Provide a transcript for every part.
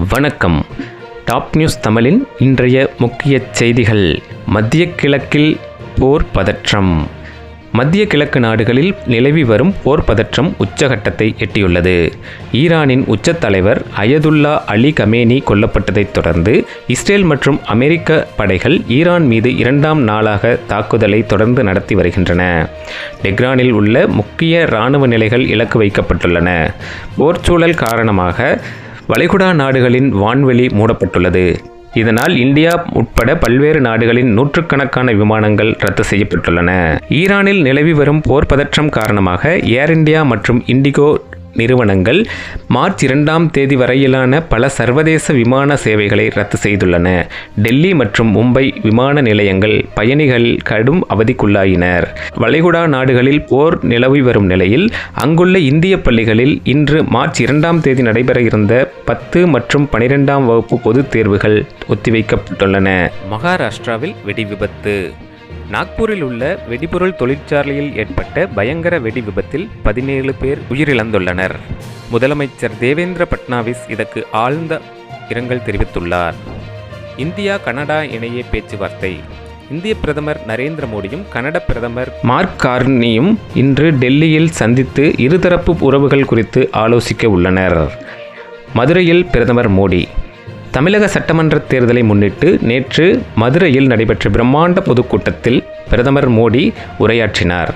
வணக்கம். Top news தமிழின் இன்றைய முக்கிய செய்திகள். மத்திய கிழக்கில் போர் பதற்றம். மத்திய கிழக்கு நாடுகளில் நிலவி வரும் போர் பதற்றம் உச்சகட்டத்தை எட்டியுள்ளது. ஈரானின் உச்ச தலைவர் அயதுல்லா அலி கமேனி கொல்லப்பட்டதைத் தொடர்ந்து இஸ்ரேல் மற்றும் அமெரிக்க படைகள் ஈரான் மீது இரண்டாம் நாளாக தாக்குதலை தொடர்ந்து நடத்தி வருகின்றன. டெஹ்ரானில் உள்ள முக்கிய இராணுவ நிலைகள் இலக்கு வைக்கப்பட்டுள்ளன. போர்ச்சூழல் காரணமாக வளைகுடா நாடுகளின் வான்வெளி மூடப்பட்டுள்ளது. இதனால் இந்தியா உட்பட பல்வேறு நாடுகளின் நூற்றுக்கணக்கான விமானங்கள் ரத்து செய்யப்பட்டுள்ளன. ஈரானில் நிலவி வரும் போர் பதற்றம் காரணமாக ஏர் இந்தியா மற்றும் இண்டிகோ நிறுவனங்கள் மார்ச் 2ஆம் தேதி வரையிலான பல சர்வதேச விமான சேவைகளை ரத்து செய்துள்ளன. டெல்லி மற்றும் மும்பை விமான நிலையங்கள் பயணிகள் கடும் அவதிக்குள்ளாயினர். வளைகுடா நாடுகளில் போர் நிலவி வரும் நிலையில் அங்குள்ள இந்திய பள்ளிகளில் இன்று மார்ச் 2ஆம் தேதி நடைபெற இருந்த 10 மற்றும் 12ஆம் வகுப்பு பொதுத் தேர்வுகள் ஒத்திவைக்கப்பட்டுள்ளன. மகாராஷ்டிராவில் வெடி விபத்து. நாக்பூரில் உள்ள வெடிபொருள் தொழிற்சாலையில் ஏற்பட்ட பயங்கர வெடி விபத்தில் 17 பேர் உயிரிழந்துள்ளனர். முதலமைச்சர் தேவேந்திர பட்னாவிஸ் இதற்கு ஆழ்ந்த இரங்கல் தெரிவித்துள்ளார். இந்தியா கனடா இணைய பேச்சுவார்த்தை. இந்திய பிரதமர் நரேந்திர மோடியும் கனடா பிரதமர் மார்க் கார்னியும் இன்று டெல்லியில் சந்தித்து இருதரப்பு உறவுகள் குறித்து ஆலோசிக்க உள்ளனர். மதுரையில் பிரதமர் மோடி. தமிழக சட்டமன்ற தேர்தலை முன்னிட்டு நேற்று மதுரையில் நடைபெற்ற பிரம்மாண்ட பொதுக்கூட்டத்தில் பிரதமர் மோடி உரையாற்றினார்.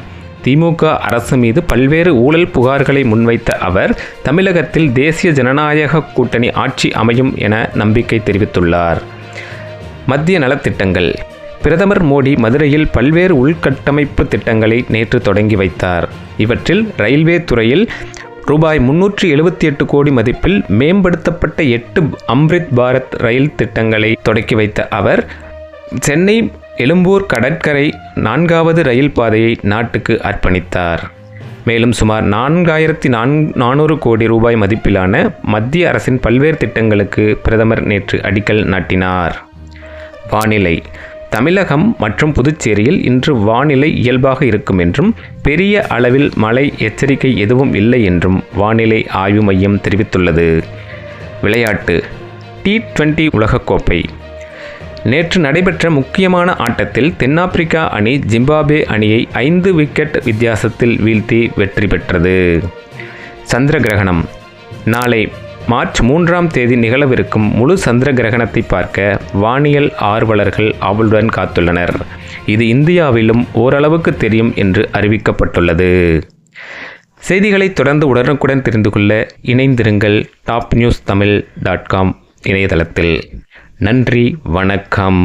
திமுக அரசு மீது பல்வேறு ஊழல் புகார்களை முன்வைத்த அவர் தமிழகத்தில் தேசிய ஜனநாயக கூட்டணி ஆட்சி அமையும் என நம்பிக்கை தெரிவித்துள்ளார். மத்திய நலத்திட்டங்கள். பிரதமர் மோடி மதுரையில் பல்வேறு உள்கட்டமைப்பு திட்டங்களை நேற்று தொடங்கி வைத்தார். இவற்றில் ரயில்வே துறையில் ரூபாய் 378 கோடி மதிப்பில் மேம்படுத்தப்பட்ட 8 அம்ரித் பாரத் ரயில் திட்டங்களை தொடக்கி வைத்த அவர் சென்னை எழும்பூர் கடற்கரை 4வது ரயில் பாதையை நாட்டுக்கு அர்ப்பணித்தார். மேலும் சுமார் 4400 கோடி ரூபாய் மதிப்பிலான மத்திய அரசின் பல்வேறு திட்டங்களுக்கு பிரதமர் நேற்று அடிக்கல் நாட்டினார். வானிலை. தமிழகம் மற்றும் புதுச்சேரியில் இன்று வானிலை இயல்பாக இருக்கும் என்றும் பெரிய அளவில் மழை எச்சரிக்கை எதுவும் இல்லை என்றும் வானிலை ஆய்வு மையம் தெரிவித்துள்ளது. விளையாட்டு. T20 உலகக்கோப்பை. நேற்று நடைபெற்ற முக்கியமான ஆட்டத்தில் தென்னாப்பிரிக்கா அணி ஜிம்பாப்வே அணியை 5 விக்கெட் வித்தியாசத்தில் வீழ்த்தி வெற்றி பெற்றது. சந்திர கிரகணம். நாளை மார்ச் 3ஆம் தேதி நிகழவிருக்கும் முழு சந்திர கிரகணத்தை பார்க்க வானியல் ஆர்வலர்கள் ஆவலுடன் காத்துள்ளனர். இது இந்தியாவிலும் ஓரளவுக்கு தெரியும் என்று அறிவிக்கப்பட்டுள்ளது. செய்திகளை தொடர்ந்து உடனுக்குடன் தெரிந்து கொள்ள இணைந்திருங்கள் topnewstamil.com இணையதளத்தில். நன்றி, வணக்கம்.